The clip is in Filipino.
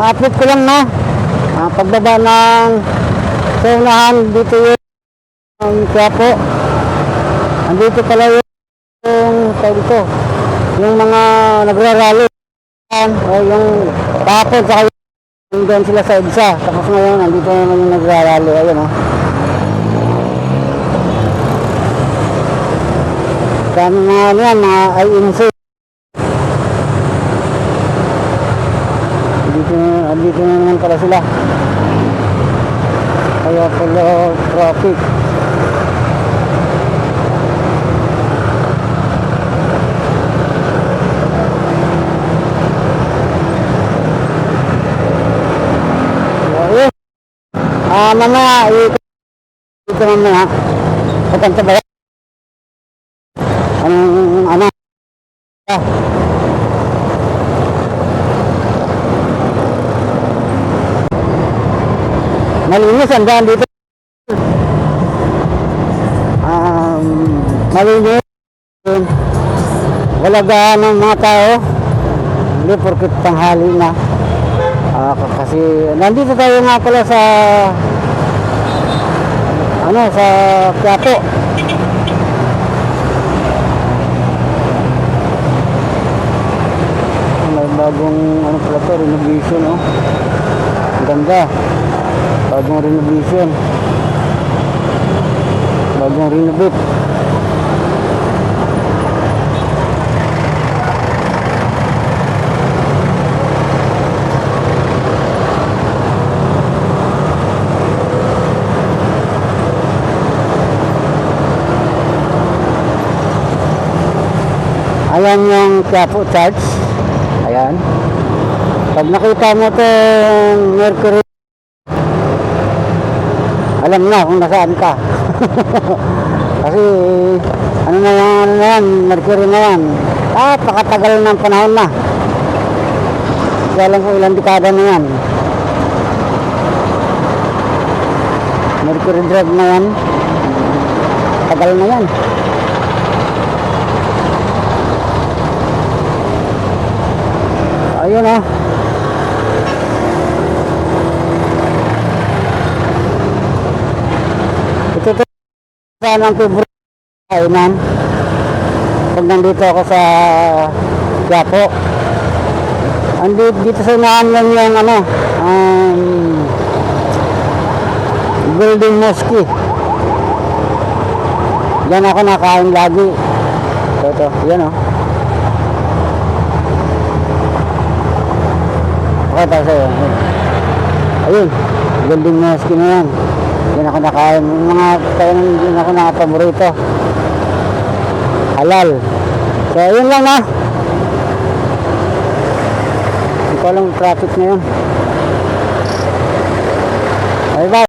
update ko lang na pagbaba ng saunahan dito yung Quiapo. Andito pala yung tawag ko, yung mga nagrarally o yung tapon sa kayo doon sila sa EDSA. Tapos ngayon nandito naman yung nagrarally. Ayun o. Kaya mga ano yan, mga INC. Andito na naman pala sila. Kaya pala traffic. Mamaya, ito mamaya. Pagkanta ba yan? Ano? Malinis ang daan dito. Malinis. Wala gaan ng mga tao. Hindi porkit tanghali na. Kasi nandito tayo nga pala sa sa Quiapo. May bagong pala to, renovation ang ganda. Bagong renovation. Bagong renovate. Ayan yung Quiapo Church. Ayan. Pag nakita mo itong Mercury, alam na kung nasaan ka. Kasi ano na yan, Mercury na yan. Pakatagal ng panahon na. Kasi alam ko ilang dekada na yan. Mercury Drive na yan. Tagal na yan. Ayun ito saan ang favorite kainan pag nandito ako sa Quiapo. Dito sa unahan lang yung Golden Mosque. Diyan ako nakain lagi. Ito, yan Pakita sa'yo. Ayun, Golden Mosque na yan. Yan ako nakain. Mga tayo din ako nakapaborito. Halal. So, ayun lang Hindi ko alam traffic na yun.